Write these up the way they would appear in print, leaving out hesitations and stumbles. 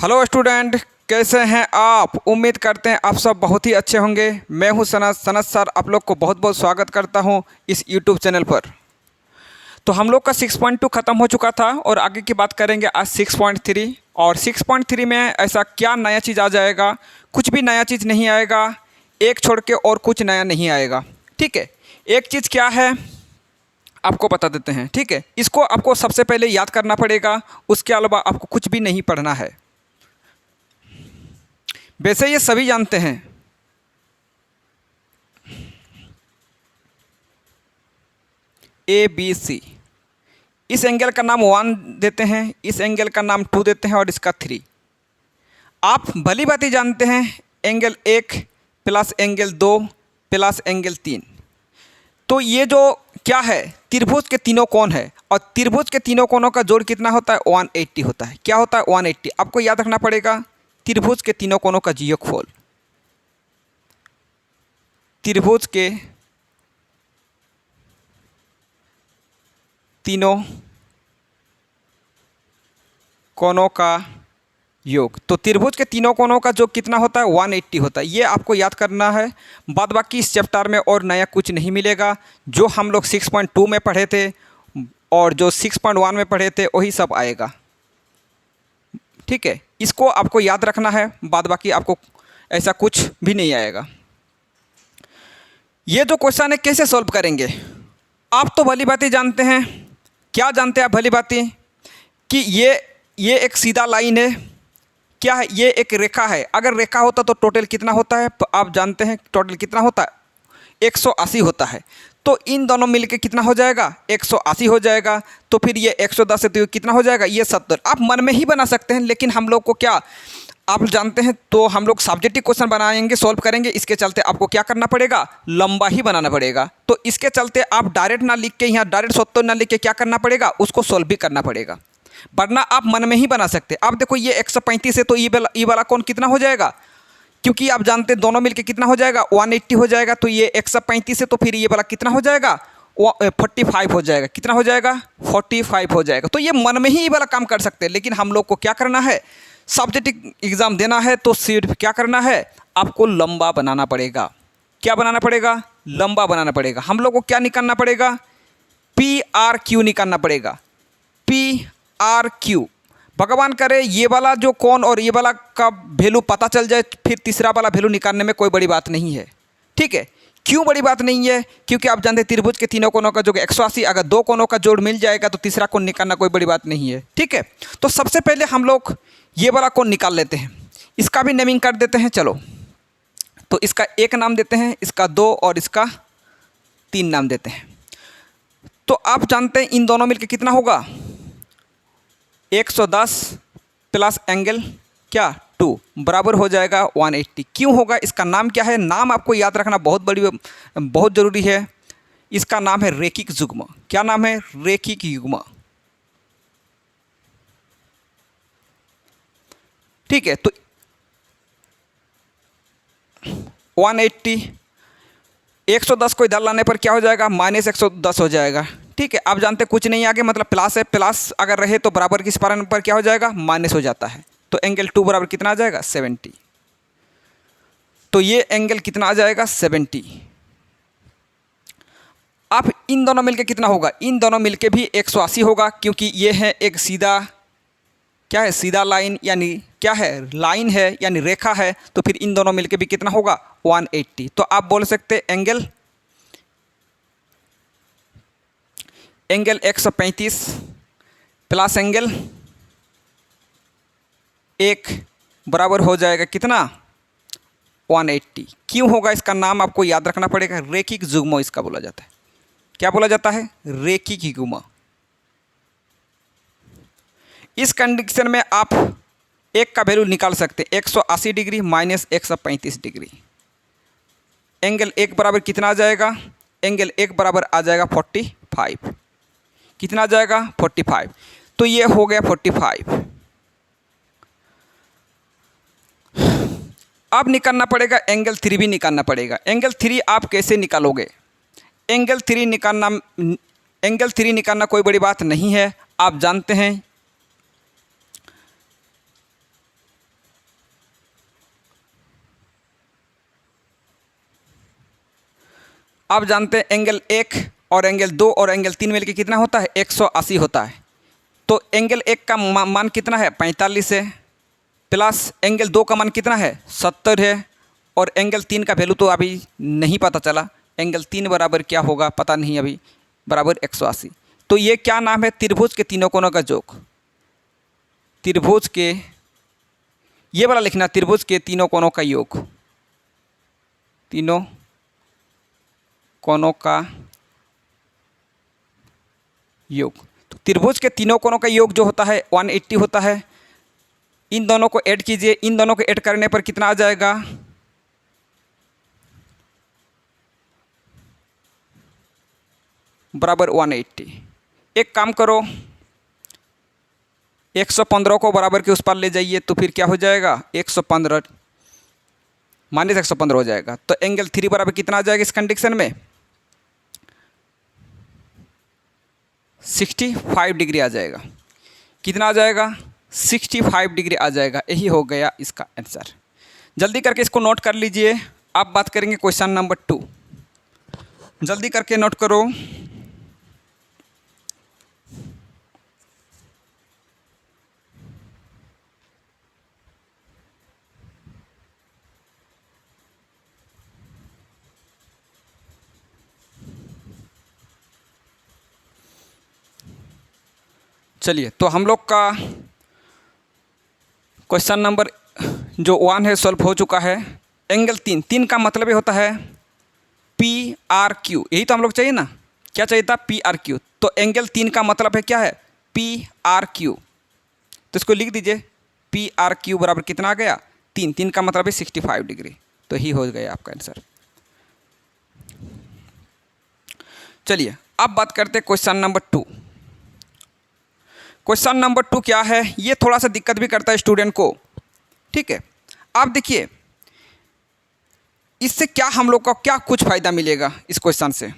Hello student, कैसे हैं आप। उम्मीद करते हैं आप सब बहुत ही अच्छे होंगे। मैं हूं सनत सर, आप लोग को बहुत बहुत स्वागत करता हूं इस यूट्यूब चैनल पर। तो हम लोग का 6.2 ख़त्म हो चुका था और आगे की बात करेंगे आज 6.3। और 6.3 में ऐसा क्या नया चीज़ आ जाएगा। कुछ भी नया चीज़ नहीं आएगा, एक छोड़ के और कुछ नया नहीं आएगा। ठीक है, एक चीज़ क्या है आपको बता देते हैं। ठीक है, इसको आपको सबसे पहले याद करना पड़ेगा, उसके अलावा आपको कुछ भी नहीं पढ़ना है। वैसे ये सभी जानते हैं, ए बी सी। इस एंगल का नाम 1 देते हैं, इस एंगल का नाम 2 देते हैं और इसका 3। आप भली बात ही जानते हैं angle 1 plus angle 2 plus angle 3। तो ये जो क्या है, त्रिभुज के तीनों कोण है और त्रिभुज के तीनों कोणों का जोड़ कितना होता है, 180 होता है। क्या होता है, 180। आपको याद रखना पड़ेगा त्रिभुज के तीनों कोणों का योगफल। त्रिभुज के तीनों कोणों का योग। तो त्रिभुज के तीनों कोणों का योग कितना होता है, 180 होता है। ये आपको याद करना है। बाद बाकी इस चैप्टर में और नया कुछ नहीं मिलेगा। जो हम लोग 6.2 में पढ़े थे और जो 6.1 में पढ़े थे वही सब आएगा। ठीक है, इसको आपको याद रखना है, बाद बाकी आपको ऐसा कुछ भी नहीं आएगा। ये जो क्वेश्चन है कैसे सॉल्व करेंगे, आप तो भली बात ही जानते हैं। क्या जानते हैं आप भली बात ही, कि ये एक सीधा लाइन है। क्या है, ये एक रेखा है। अगर रेखा होता तो टोटल कितना होता है, आप जानते हैं टोटल कितना होता है, 180 होता है। तो इन दोनों मिलके कितना हो जाएगा, 180 हो जाएगा। तो फिर ये 110 है तो कितना हो जाएगा, ये 70। आप मन में ही बना सकते हैं, लेकिन हम लोग को क्या, आप जानते हैं, तो हम लोग सब्जेक्टिव क्वेश्चन बनाएंगे, सॉल्व करेंगे। इसके चलते आपको क्या करना पड़ेगा, लंबा ही बनाना पड़ेगा। तो इसके चलते आप डायरेक्ट ना लिख के, यहाँ डायरेक्ट 70 ना लिख के क्या करना पड़ेगा, उसको सॉल्व भी करना पड़ेगा, वरना आप मन में ही बना सकते। आप देखो ये 135 है तो ये वाला कोण कितना हो जाएगा, क्योंकि आप जानते हैं दोनों मिलके कितना हो जाएगा, 180 हो जाएगा। तो ये 135 है तो फिर ये वाला कितना हो जाएगा, 45 हो जाएगा। कितना हो जाएगा, 45 हो जाएगा। तो ये मन में ही ये वाला काम कर सकते हैं, लेकिन हम लोग को क्या करना है, सब्जेक्टिव एग्जाम देना है तो सिर्फ क्या करना है, आपको लंबा बनाना पड़ेगा। क्या बनाना पड़ेगा, लंबा बनाना पड़ेगा। हम लोग को क्या निकालना पड़ेगा, PRQ निकालना पड़ेगा। PRQ, भगवान करे ये वाला जो कोण और ये वाला का वैल्यू पता चल जाए, फिर तीसरा वाला वैल्यू निकालने में कोई बड़ी बात नहीं है। ठीक है, क्यों बड़ी बात नहीं है, क्योंकि आप जानते हैं त्रिभुज के तीनों कोणों का जो 180, अगर दो कोणों का जोड़ मिल जाएगा तो तीसरा कोण निकालना कोई बड़ी बात नहीं है। ठीक है, तो सबसे पहले हम लोग ये वाला कोण निकाल लेते हैं। इसका भी नेमिंग कर देते हैं। चलो, तो इसका 1 नाम देते हैं, इसका 2 और इसका 3 नाम देते हैं। तो आप जानते हैं इन दोनों मिलकर कितना होगा, 110 प्लस एंगल क्या 2 बराबर हो जाएगा 180। क्यों होगा, इसका नाम क्या है, नाम आपको याद रखना बहुत ज़रूरी है। इसका नाम है रेखिक युग्म। क्या नाम है, रेखिक युग्म। ठीक है, तो 180 110 को इधर लाने पर क्या हो जाएगा, -110 हो जाएगा। ठीक है, आप जानते कुछ नहीं आगे, मतलब प्लस है, प्लस अगर रहे तो बराबर किस पारण पर क्या हो जाएगा, माइनस हो जाता है। तो एंगल 2 बराबर कितना आ जाएगा, 70। तो ये एंगल कितना आ जाएगा, 70। अब इन दोनों मिलके कितना होगा, इन दोनों मिलके भी 180 होगा, क्योंकि ये है एक सीधा, क्या है, सीधा लाइन, यानी क्या है, लाइन है यानी रेखा है। तो फिर इन दोनों मिलके भी कितना होगा, 180। तो आप बोल सकते एंगल 135 प्लस एंगल 1 बराबर हो जाएगा कितना, 180। क्यों होगा, इसका नाम आपको याद रखना पड़ेगा, रेखिक युग्म इसका बोला जाता है। क्या बोला जाता है, रेखिक युग्म। इस कंडीशन में आप एक का वैल्यू निकाल सकते हैं, 180 डिग्री माइनस 135 डिग्री। एंगल 1 बराबर कितना आ जाएगा, एंगल 1 बराबर आ जाएगा 45। कितना आ जाएगा, 45। तो ये हो गया 45। अब निकालना पड़ेगा एंगल 3 भी निकालना पड़ेगा। एंगल 3 आप कैसे निकालोगे, एंगल 3 निकालना कोई बड़ी बात नहीं है। आप जानते हैं आप जानते हैं एंगल 1 और एंगल 2 और एंगल 3 मिलकर कितना होता है, 180 होता है। तो एंगल 1 का मान कितना है, 45 है, प्लस एंगल 2 का मान कितना है, 70 है, और एंगल 3 का वैल्यू तो अभी नहीं पता चला। एंगल 3 बराबर क्या होगा पता नहीं अभी, बराबर 180। तो ये क्या नाम है, त्रिभुज के तीनों कोनों का योग। त्रिभुज के, ये वाला लिखना, त्रिभुज के तीनों कोनों का योग, तीनों कोनों का योग। तो त्रिभुज के तीनों कोनों का योग जो होता है 180 होता है। इन दोनों को ऐड कीजिए, इन दोनों को ऐड करने पर कितना आ जाएगा, बराबर 180। एक काम करो, 115 को बराबर के उस पर ले जाइए, तो फिर क्या हो जाएगा, 115 माइनस 115 हो जाएगा। तो एंगल 3 बराबर कितना आ जाएगा इस कंडीशन में, 65 डिग्री आ जाएगा। कितना आ जाएगा, 65 डिग्री आ जाएगा। यही हो गया इसका आंसर। जल्दी करके इसको नोट कर लीजिए। अब बात करेंगे क्वेश्चन नंबर 2। जल्दी करके नोट करो। चलिए, तो हम लोग का क्वेश्चन नंबर जो 1 है सॉल्व हो चुका है। एंगल 3 का मतलब ये होता है PRQ, यही तो हम लोग चाहिए ना, क्या चाहिए था, PRQ। तो एंगल 3 का मतलब है क्या है, PRQ। तो इसको लिख दीजिए, PRQ बराबर कितना आ गया, 3 का मतलब है 65 डिग्री। तो ही हो गया आपका आंसर। चलिए, अब बात करते हैं क्वेश्चन नंबर 2। क्वेश्चन नंबर 2 क्या है, ये थोड़ा सा दिक्कत भी करता है स्टूडेंट को, ठीक है। आप देखिए, इससे क्या हम लोग का क्या कुछ फ़ायदा मिलेगा, इस क्वेश्चन से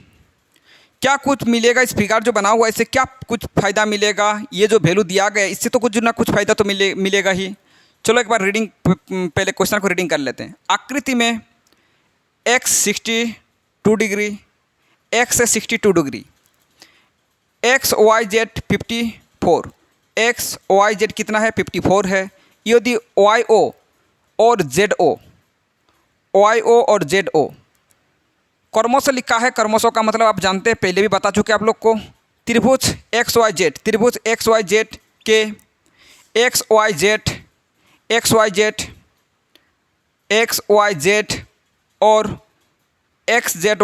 क्या कुछ मिलेगा, इस फिगर जो बना हुआ है इससे क्या कुछ फ़ायदा मिलेगा, ये जो वैल्यू दिया गया है इससे तो कुछ ना कुछ फ़ायदा तो मिलेगा ही। चलो एक बार रीडिंग, पहले क्वेश्चन को रीडिंग कर लेते हैं। आकृति में x 62 डिग्री, x है 62 degree, x y z 54, x y z कितना है, 54 है। यदि y o और z o, y o और z o क्रमशः लिखा है। क्रमशः का मतलब आप जानते हैं, पहले भी बता चुके आप लोग को। त्रिभुज एक्स वाई जेड, त्रिभुज एक्स वाई जेड के X Y Z, X Y Z, X Y Z और एक्स जेड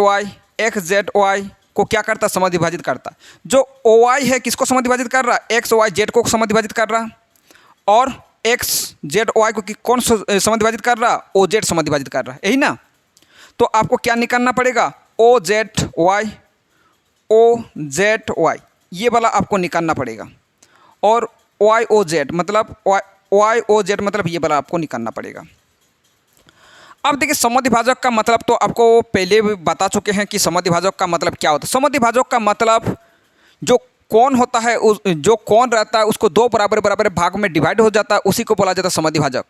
वाई को क्या करता, समविभाजित करता। जो ओ वाई है किसको समविभाजित कर रहा, एक्स वाई जेड को समविभाजित कर रहा, और एक्स जेड वाई को कौन समविभाजित कर रहा, ओ जेड समविभाजित कर रहा, यही ना। तो आपको क्या निकालना पड़ेगा, ओ जेड वाई, ये वाला आपको निकालना पड़ेगा। और वाई ओ जेड मतलब वाई ओ जेड मतलब ये वाला आपको निकालना पड़ेगा। अब देखिए, समद्विभाजक का मतलब तो आपको पहले भी बता चुके हैं कि समद्विभाजक का मतलब क्या होता है। समद्विभाजक का मतलब जो कोण होता है, जो कोण रहता है उसको दो बराबर बराबर भाग में डिवाइड हो जाता है, उसी को बोला जाता है समद्विभाजक।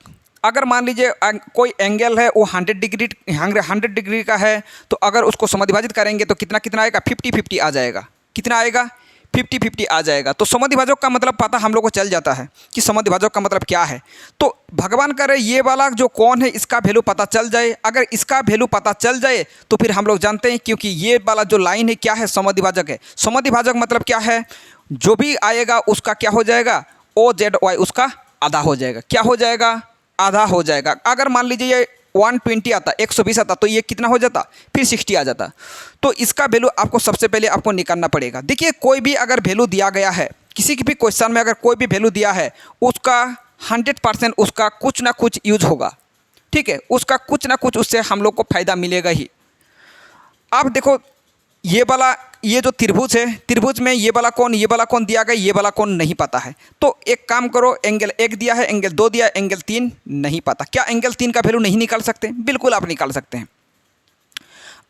अगर मान लीजिए कोई एंगल है वो 100 डिग्री का है, तो अगर उसको समद्विभाजित करेंगे तो कितना कितना आएगा, 50-50 आ जाएगा। कितना आएगा, 50-50 आ जाएगा। तो समद्विभाजक का मतलब पता हम लोग को चल जाता है कि समद्विभाजक का मतलब क्या है। तो भगवान करे ये वाला जो कोण है इसका वैल्यू पता चल जाए। अगर इसका वैल्यू पता चल जाए तो फिर हम लोग जानते हैं, क्योंकि ये वाला जो लाइन है क्या है, समद्विभाजक है। समद्विभाजक मतलब क्या है, जो भी आएगा उसका क्या हो जाएगा, ओ जेड वाई उसका आधा हो जाएगा। क्या हो जाएगा, आधा हो जाएगा। अगर मान लीजिए ये 120 आता, 120 आता, तो ये कितना हो जाता, फिर 60 आ जाता। तो इसका वैल्यू आपको सबसे पहले आपको निकालना पड़ेगा। देखिए, कोई भी अगर वैल्यू दिया गया है, किसी भी क्वेश्चन में अगर कोई भी वैल्यू दिया है, उसका 100% उसका कुछ ना कुछ यूज होगा, ठीक है। उसका कुछ ना कुछ उससे हम लोग को फायदा मिलेगा ही। अब देखो, ये जो त्रिभुज है, त्रिभुज में ये वाला कोण दिया गया, ये वाला कोण नहीं पता है। तो एक काम करो, एंगल 1 दिया है, एंगल 2 दिया है, एंगल 3 नहीं पता। क्या एंगल 3 का वैल्यू नहीं निकाल सकते? बिल्कुल आप निकाल सकते हैं।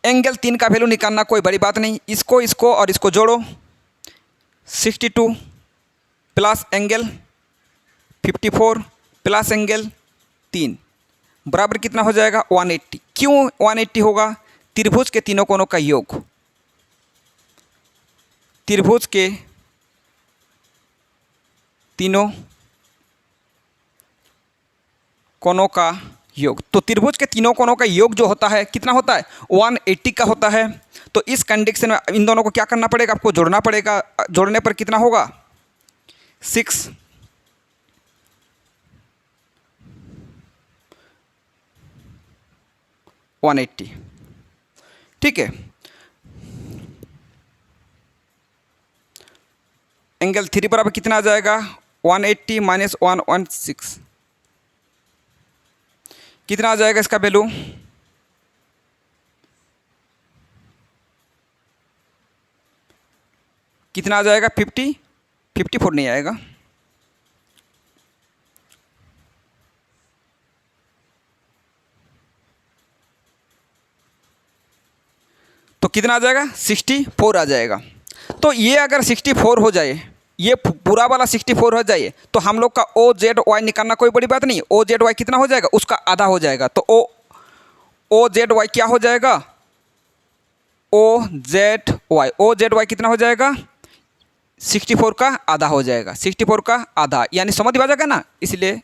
एंगल 3 का वैल्यू निकालना कोई बड़ी बात नहीं। इसको और इसको जोड़ो, 62 प्लस एंगल 54 प्लस एंगल 3 बराबर कितना हो जाएगा, 180। क्यों 180 होगा, त्रिभुज के तीनों कोनों का योग, त्रिभुज के तीनों कोनों का योग। तो त्रिभुज के तीनों कोनों का योग जो होता है कितना होता है, 180 का होता है। तो इस कंडीशन में इन दोनों को क्या करना पड़ेगा, आपको जोड़ना पड़ेगा। जोड़ने पर कितना होगा, 6 180, ठीक है। एंगल 3 बराबर कितना आ जाएगा, 180 माइनस 116, कितना आ जाएगा इसका वैल्यू, कितना आ जाएगा, 54 नहीं आएगा, तो कितना आ जाएगा, 64 आ जाएगा। तो ये अगर 64 हो जाए, ये पूरा वाला 64 हो जाए, तो हम लोग का ओ जेड वाई निकालना कोई बड़ी बात नहीं। ओ जेड वाई कितना हो जाएगा, उसका आधा हो जाएगा। तो ओ जेड वाई क्या हो जाएगा, ओ जेड वाई कितना हो जाएगा, 64 का आधा हो जाएगा, 64 का आधा यानी समविभाजक है ना, इसलिए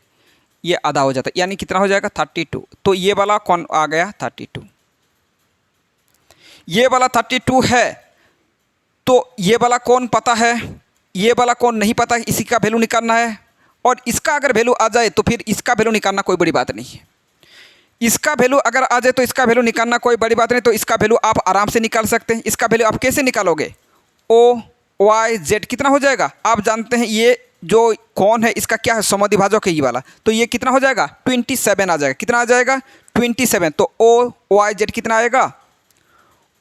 ये आधा हो जाता है, यानी कितना हो जाएगा, 32। तो ये वाला कौन आ गया, 32, ये वाला 32 है। तो ये वाला कौन पता है, ये वाला कौन नहीं पता, इसी का वैल्यू निकालना है। और इसका अगर वैल्यू आ जाए तो फिर इसका वैल्यू निकालना कोई बड़ी बात नहीं है। इसका वैल्यू अगर आ जाए तो इसका वैल्यू निकालना कोई बड़ी बात नहीं। तो इसका वैल्यू आप आराम से निकाल सकते हैं। इसका वैल्यू आप कैसे निकालोगे, ओ वाई जेड कितना हो जाएगा, आप जानते हैं ये जो कौन है इसका क्या है, समद्विभाजक है ये वाला। तो ये कितना हो जाएगा, 27 आ जाएगा। कितना आ जाएगा, 27। तो ओ वाई जेड कितना आएगा,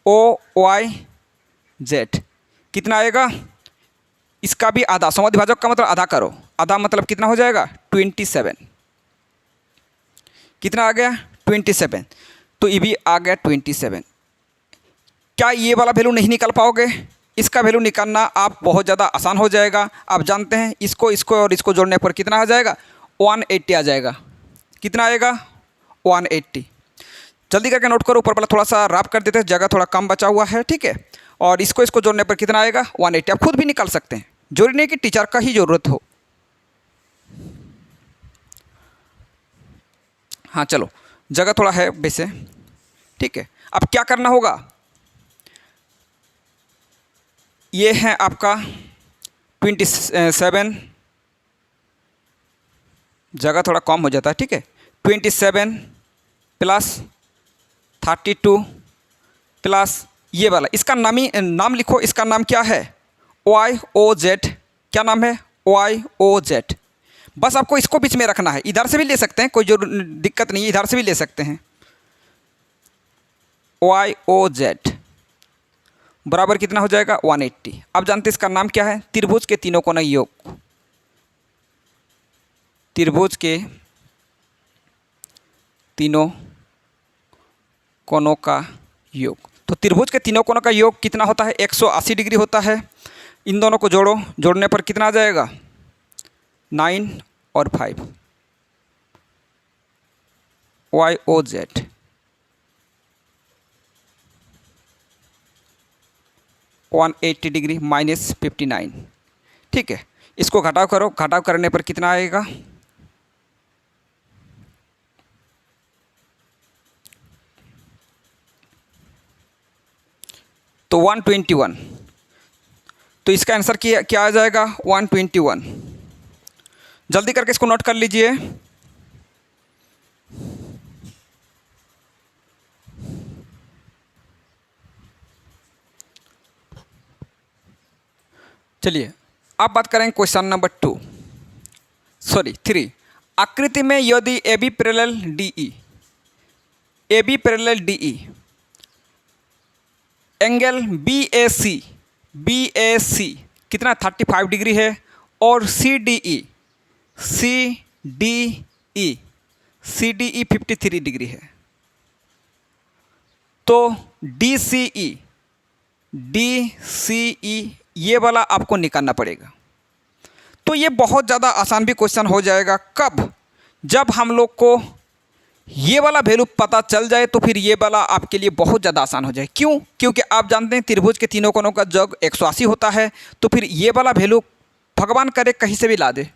ओ वाई जेड कितना आएगा, इसका भी आधा, समद्विभाजक का मतलब आधा करो, आधा मतलब कितना हो जाएगा, 27। कितना आ गया, 27। तो ये भी आ गया 27। क्या ये वाला वैल्यू नहीं निकाल पाओगे, इसका वैल्यू निकालना आप बहुत ज़्यादा आसान हो जाएगा। आप जानते हैं इसको और इसको जोड़ने पर कितना आ जाएगा, 180 आ जाएगा। कितना आएगा, 180। जल्दी करके नोट करो, ऊपर वाला थोड़ा सा रफ कर देते हैं, जगह थोड़ा कम बचा हुआ है, ठीक है। और इसको जोड़ने पर कितना आएगा, 180। आप खुद भी निकाल सकते हैं, जरूरी नहीं कि टीचर का ही ज़रूरत हो। हाँ चलो, जगह थोड़ा है वैसे, ठीक है। अब क्या करना होगा, ये है आपका 27, जगह थोड़ा कम हो जाता है, ठीक है। 27 प्लस 32 प्लस ये वाला, इसका नाम लिखो, इसका नाम क्या है, वाई ओ जेड। क्या नाम है, वाई ओ जेड। बस आपको इसको बीच में रखना है, इधर से भी ले सकते हैं, कोई जो दिक्कत नहीं है, इधर से भी ले सकते हैं। वाई ओ जेड बराबर कितना हो जाएगा, 180। अब जानते हैं इसका नाम क्या है, त्रिभुज के तीनों कोना योग। त्रिभुज के तीनों कोनों का योग। तो त्रिभुज के तीनों कोनों का योग कितना होता है, 180 डिग्री होता है। इन दोनों को जोड़ो, जोड़ने पर कितना आ जाएगा, 9 और 5, Y O Z 180 degree minus 59, ठीक है। इसको घटाव करो, घटाव करने पर कितना आएगा, तो 121। तो इसका आंसर क्या आ जाएगा, 121। जल्दी करके इसको नोट कर लीजिए। चलिए अब बात करेंगे क्वेश्चन नंबर 3। आकृति में यदि A B parallel D E angle B A C कितना 35 डिग्री है, और सी डी ई 53 डिग्री है, तो डी सी ई ये वाला आपको निकालना पड़ेगा। तो ये बहुत ज़्यादा आसान भी क्वेश्चन हो जाएगा। कब, जब हम लोग को ये वाला वैल्यू पता चल जाए तो फिर ये वाला आपके लिए बहुत ज़्यादा आसान हो जाए। क्यों? क्योंकि आप जानते हैं त्रिभुज के तीनों कोनों का योग 180 होता है, तो फिर ये वाला वैल्यू भगवान करे कहीं से भी ला दे,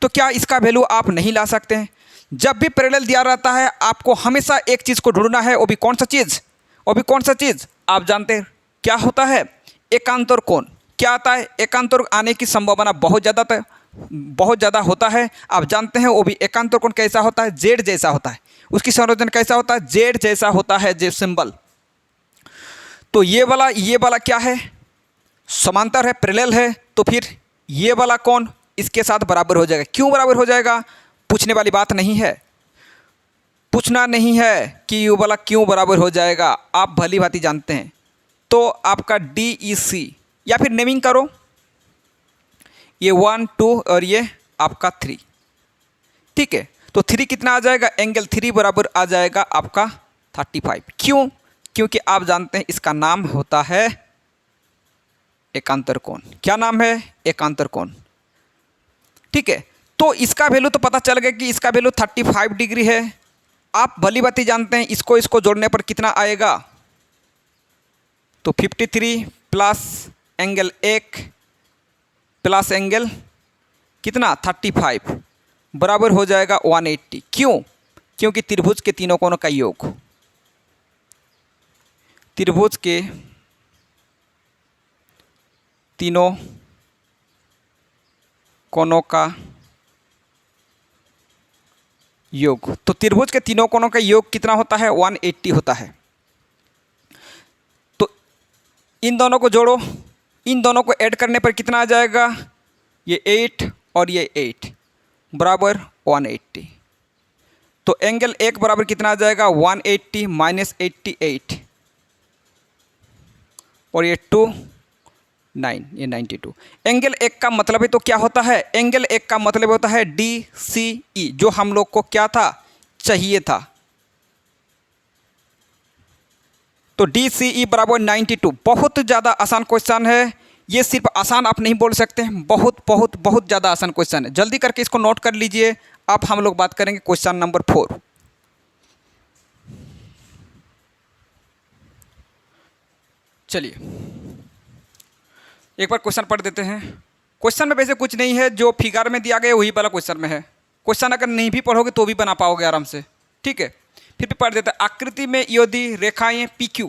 तो क्या इसका वैल्यू आप नहीं ला सकते हैं? जब भी पैरेलल दिया रहता है आपको हमेशा एक चीज़ को ढूंढना है, वो भी कौन सा चीज़? वो भी कौन सा चीज़? आप जानते हैं क्या होता है? एकांतर कोण। क्या आता है? एकांतर आने की संभावना बहुत ज़्यादा होता है। आप जानते हैं वो भी एकांतर कोण कैसा होता है? जेड जैसा होता है। उसकी संयोजन कैसा होता है? जेड जैसा होता है, जे सिंबल। तो ये वाला क्या है? समांतर है, पैरेलल है, तो फिर ये वाला कोण इसके साथ बराबर हो जाएगा। क्यों बराबर हो जाएगा? पूछने वाली बात नहीं है, पूछना नहीं है कि ये वाला क्यों बराबर हो जाएगा, आप भली भांति जानते हैं। तो आपका DEC या फिर नेमिंग करो, ये 1 2 और ये आपका 3, ठीक है। तो 3 कितना आ जाएगा? एंगल 3 बराबर आ जाएगा आपका 35। क्यों? क्योंकि आप जानते हैं इसका नाम होता है एकांतर कोण। क्या नाम है? एकांतर कोण, ठीक है। तो इसका वैल्यू तो पता चल गया कि इसका वैल्यू 35 डिग्री है। आप भली भांति जानते हैं इसको जोड़ने पर कितना आएगा? तो 53 प्लस एंगल 1 प्लस एंगल कितना? 35 बराबर हो जाएगा 180। क्यों? क्योंकि त्रिभुज के तीनों कोनों का योग, त्रिभुज के तीनों कोनों का योग, तो त्रिभुज के तीनों कोनों का योग कितना होता है? 180 होता है। तो इन दोनों को जोड़ो, इन दोनों को ऐड करने पर कितना आ जाएगा? ये 8 और ये 8 बराबर 180। तो एंगल 1 बराबर कितना आ जाएगा? 180 माइनस 88 और ये 2 9, ये 92। एंगल 1 का मतलब है तो क्या होता है? एंगल 1 का मतलब होता है DCE, जो हम लोग को क्या था? चाहिए था। तो DCE बराबर 92। बहुत ज़्यादा आसान क्वेश्चन है ये, सिर्फ आसान आप नहीं बोल सकते, बहुत बहुत बहुत ज़्यादा आसान क्वेश्चन है। जल्दी करके इसको नोट कर लीजिए। अब हम लोग बात करेंगे क्वेश्चन नंबर 4। चलिए एक बार क्वेश्चन पढ़ देते हैं। क्वेश्चन में वैसे कुछ नहीं है, जो फिगर में दिया गया वही वाला क्वेश्चन में है। क्वेश्चन अगर नहीं भी पढ़ोगे तो भी बना पाओगे आराम से, ठीक है। फिर भी पढ़ देते हैं। आकृति में यदि रेखाएं PQ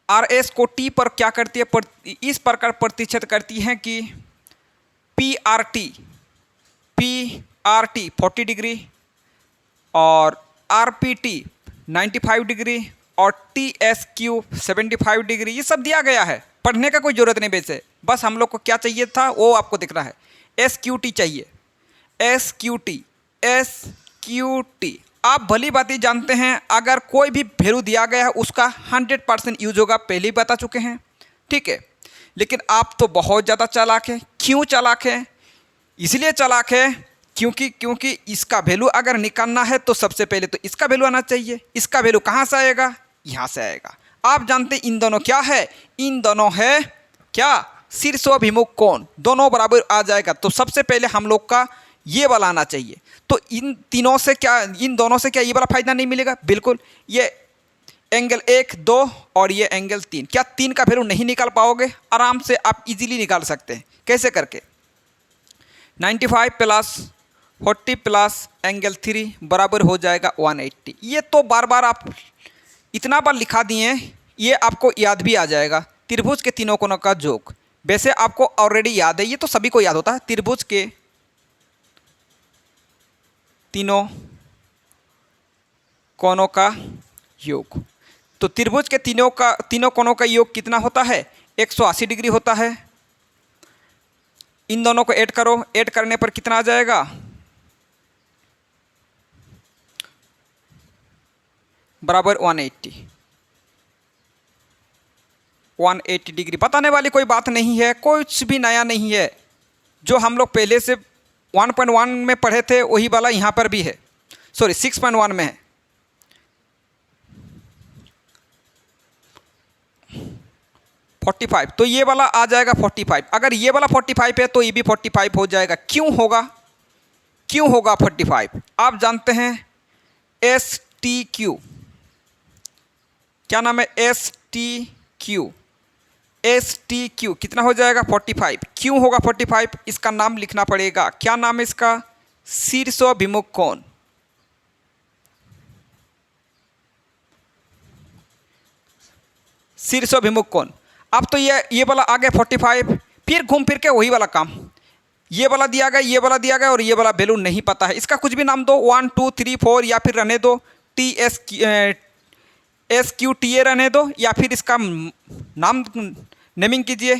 RS को T पर क्या करती है? इस प्रकार प्रतिच्छेद करती हैं कि PRT 40 डिग्री और RPT 95 डिग्री और TSQ 75 डिग्री। ये सब दिया गया है, पढ़ने का कोई ज़रूरत नहीं वैसे। बस हम लोग को क्या चाहिए था वो आपको दिख रहा है। SQT चाहिए, SQT। आप भली भांति जानते हैं अगर कोई भी वैल्यू दिया गया है उसका 100% यूज होगा, पहले ही बता चुके हैं, ठीक है। लेकिन आप तो बहुत ज़्यादा चालाक है। क्यों चालाक है? इसलिए चालाक है क्योंकि इसका वैल्यू अगर निकालना है तो सबसे पहले तो इसका वैल्यू आना चाहिए। इसका वैल्यू कहाँ से आएगा? यहाँ से आएगा। आप जानते हैं इन दोनों क्या है? इन दोनों है क्या? शीर्षोभिमुख कोण। दोनों बराबर आ जाएगा, तो सबसे पहले हम लोग का ये वाला आना चाहिए। तो इन दोनों से क्या ये वाला फायदा नहीं मिलेगा? बिल्कुल। ये एंगल 1 2 और ये एंगल 3, क्या 3 का वैल्यू नहीं निकाल पाओगे? आराम से आप इजीली निकाल सकते हैं। कैसे करके? 95 प्लस 40 प्लस एंगल 3 बराबर हो जाएगा 180। ये तो बार बार आप इतना बार लिखा दिए, ये आपको याद भी आ जाएगा। त्रिभुज के तीनों कोनों का योग, वैसे आपको ऑलरेडी याद है, ये तो सभी को याद होता है। त्रिभुज के तीनों कोनों का योग, तो त्रिभुज के तीनों कोनों का योग कितना होता है? 180 डिग्री होता है। इन दोनों को ऐड करो, ऐड करने पर कितना आ जाएगा? बराबर 180 डिग्री। बताने वाली कोई बात नहीं है, कुछ भी नया नहीं है। जो हम लोग पहले से 1.1 में पढ़े थे वही वाला यहाँ पर भी है, सॉरी 6.1 में है। 45, तो ये वाला आ जाएगा 45। अगर ये वाला 45 है तो ये भी 45 हो जाएगा। क्यों होगा? क्यों होगा 45? आप जानते हैं एस टी क्यू, क्या नाम है? S T Q, S T Q कितना हो जाएगा? 45। क्यों होगा 45? इसका नाम लिखना पड़ेगा। क्या नाम है इसका? शीर्षोभिमुख कोण। शीर्षोभिमुख कोण। अब तो ये वाला आ गया 45, फिर घूम फिर के वही वाला काम, ये वाला दिया गया, ये वाला दिया गया, और ये वाला वैल्यू नहीं पता है। इसका कुछ भी नाम दो, 1 2 3 4, या फिर रहने दो T S Q T A रहने दो, या फिर इसका नाम नेमिंग कीजिए।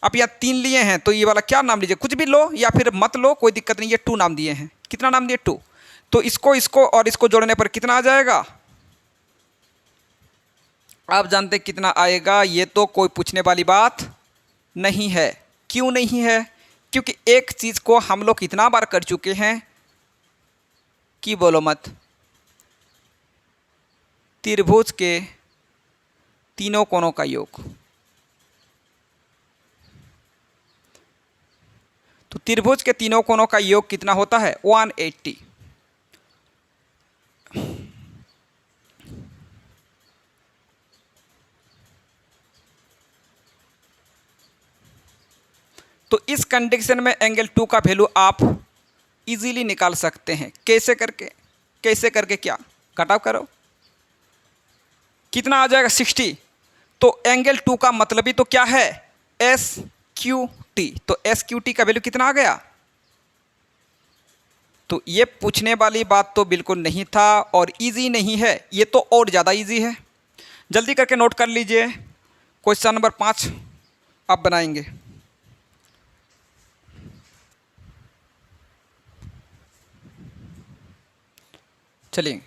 अब यहाँ 3 लिए हैं तो ये वाला क्या नाम लीजिए? कुछ भी लो या फिर मत लो, कोई दिक्कत नहीं। ये 2 नाम दिए हैं। कितना नाम दिए? 2। तो इसको और इसको जोड़ने पर कितना आ जाएगा? आप जानते हैं कितना आएगा? ये तो कोई पूछने वाली बात नहीं है। क्यों नहीं है? क्योंकि एक चीज़ को हम लोग इतना बार कर चुके हैं कि बोलो मत। त्रिभुज के तीनों कोणों का योग। तो त्रिभुज के तीनों कोणों का योग कितना होता है? 180। तो इस कंडीशन में एंगल 2 का वैल्यू आप इजीली निकाल सकते हैं। कैसे करके? कैसे करके? क्या घटाव करो, कितना आ जाएगा? 60। तो एंगल 2 का मतलब ही तो क्या है? S Q T. तो एस क्यू टी का वैल्यू कितना आ गया? तो ये पूछने वाली बात तो बिल्कुल नहीं था, और इजी नहीं है, ये तो और ज़्यादा इजी है। जल्दी करके नोट कर लीजिए। क्वेश्चन नंबर 5 आप बनाएंगे। चलिए,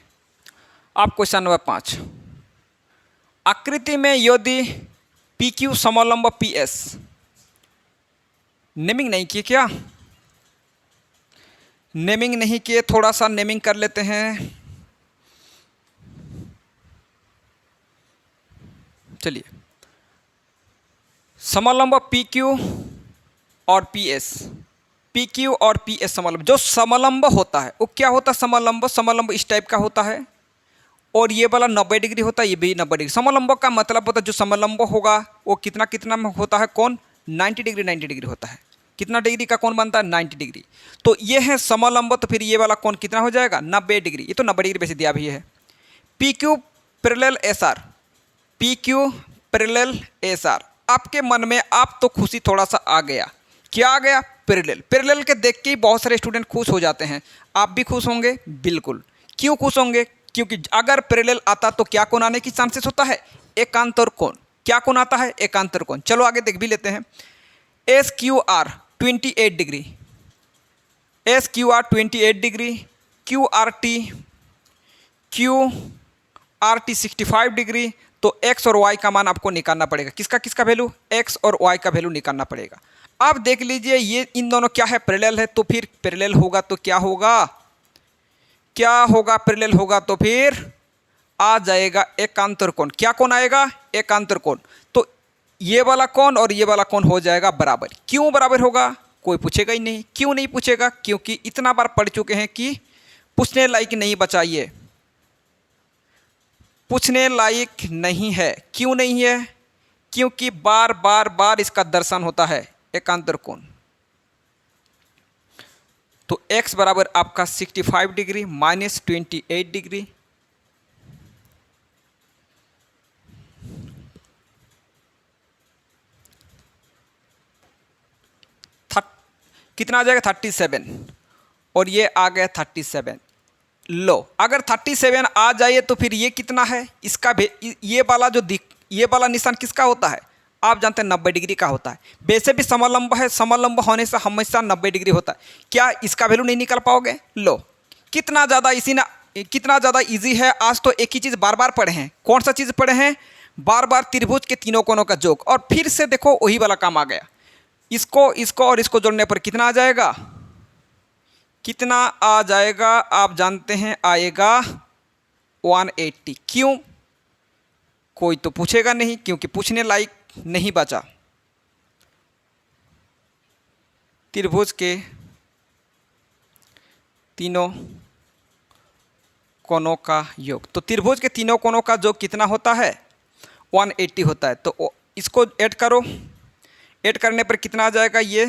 आप क्वेश्चन नंबर 5, आकृति में यदि पी क्यू समलंब पी एस, नेमिंग नहीं किए क्या? नेमिंग नहीं किए, थोड़ा सा नेमिंग कर लेते हैं। चलिए, समलंब पी क्यू और पी एस, पी क्यू और पी एस समलंब। जो समलंब होता है वो क्या होता है? समलंब, समलंब इस टाइप का होता है, और ये वाला 90 डिग्री होता है, ये भी 90 डिग्री। समलंब का मतलब होता है जो समलंब होगा वो कितना कितना में होता है? कौन? 90 डिग्री, 90 डिग्री होता है। कितना डिग्री का कौन बनता है? 90 डिग्री। तो ये है समलंब, तो फिर ये वाला कौन कितना हो जाएगा? 90 डिग्री। ये तो 90 डिग्री वैसे दिया भी है। P Q parallel S R, P Q parallel S R. आपके मन में आप तो खुशी थोड़ा सा आ गया। क्या आ गया? पैरेलल। पैरेलल के देख के ही बहुत सारे स्टूडेंट खुश हो जाते हैं। आप भी खुश होंगे? बिल्कुल। क्यों खुश होंगे? क्योंकि अगर पैरेलल आता तो क्या कोण आने की चांसेस होता है? एकांतर कोण। क्या कोण आता है? एकांतर कोण। चलो आगे देख भी लेते हैं। S Q R 28 degree, S Q R 28 degree, Q R T 65 degree. तो एक्स और वाई का मान आपको निकालना पड़ेगा। किसका किसका वैल्यू? एक्स और वाई का वैल्यू निकालना पड़ेगा। अब देख लीजिए, ये इन दोनों क्या है? पैरेलल है। तो फिर पैरेलल होगा तो क्या होगा? क्या होगा? पैरेलल होगा तो फिर आ जाएगा एकांतर कोण। क्या कोण आएगा? एकांतर कोण। तो ये वाला कोण और ये वाला कोण हो जाएगा बराबर। क्यों बराबर होगा? कोई पूछेगा ही नहीं। क्यों नहीं पूछेगा? क्योंकि इतना बार पढ़ चुके हैं कि पूछने लायक नहीं बचा। ये पूछने लायक नहीं है। क्यों नहीं है? क्योंकि बार बार बार इसका दर्शन होता है एकांतर कोण। तो x बराबर आपका 65 डिग्री माइनस 28 डिग्री, कितना आ जाएगा? 37, और ये आ गया 37। लो, अगर 37 आ जाए तो फिर ये कितना है? इसका ये वाला ये वाला निशान किसका होता है? आप जानते हैं 90 डिग्री का होता है। वैसे भी समलंब है, समलंब होने से हमेशा 90 डिग्री होता है। क्या इसका वैल्यू नहीं निकाल पाओगे? लो, कितना ज़्यादा इजी है। आज तो एक ही चीज़ बार बार पढ़े हैं। कौन सा चीज़ पढ़े हैं? बार बार त्रिभुज के तीनों कोणों का योग। और फिर से देखो वही वाला काम आ गया। इसको और इसको जोड़ने पर कितना आ जाएगा? कितना आ जाएगा? आप जानते हैं आएगा 180। क्यों? कोई तो पूछेगा नहीं, क्योंकि पूछने लायक नहीं बचा। त्रिभुज के तीनों कोनों का योग। तो त्रिभुज के तीनों कोनों का योग कितना होता है? 180 होता है। तो इसको ऐड करो, ऐड करने पर कितना आ जाएगा ये?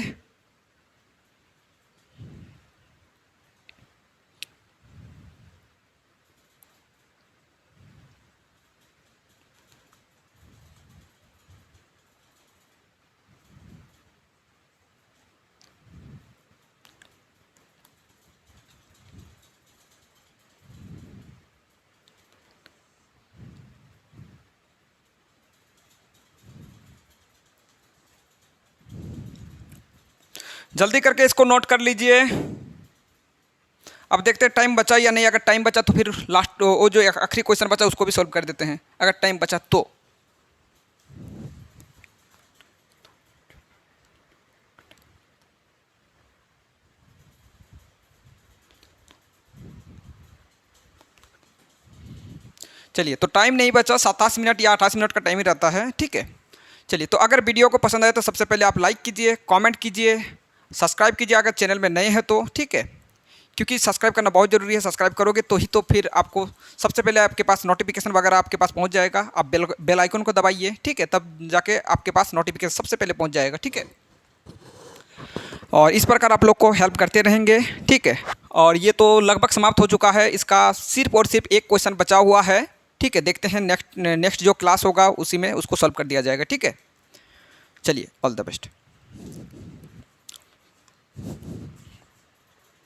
जल्दी करके इसको नोट कर लीजिए। अब देखते हैं टाइम बचा या नहीं। अगर टाइम बचा तो फिर लास्ट वो जो आखिरी क्वेश्चन बचा उसको भी सॉल्व कर देते हैं, अगर टाइम बचा तो। चलिए, तो टाइम नहीं बचा, 27 मिनट या 28 मिनट का टाइम ही रहता है, ठीक है। चलिए, तो अगर वीडियो को पसंद आए तो सबसे पहले आप लाइक कीजिए, कमेंट कीजिए, सब्सक्राइब कीजिए अगर चैनल में नए हैं तो, ठीक है। क्योंकि सब्सक्राइब करना बहुत ज़रूरी है। सब्सक्राइब करोगे तो ही तो फिर आपको सबसे पहले आपके पास नोटिफिकेशन वगैरह आपके पास पहुंच जाएगा। आप बेल आइकन को दबाइए, ठीक है, तब जाके आपके पास नोटिफिकेशन सबसे पहले पहुंच जाएगा, ठीक है। और इस प्रकार आप लोग को हेल्प करते रहेंगे, ठीक है। और ये तो लगभग समाप्त हो चुका है, इसका सिर्फ और सिर्फ एक क्वेश्चन बचा हुआ है, ठीक है। देखते हैं नेक्स्ट जो क्लास होगा उसी में उसको सॉल्व कर दिया जाएगा, ठीक है। चलिए, ऑल द बेस्ट।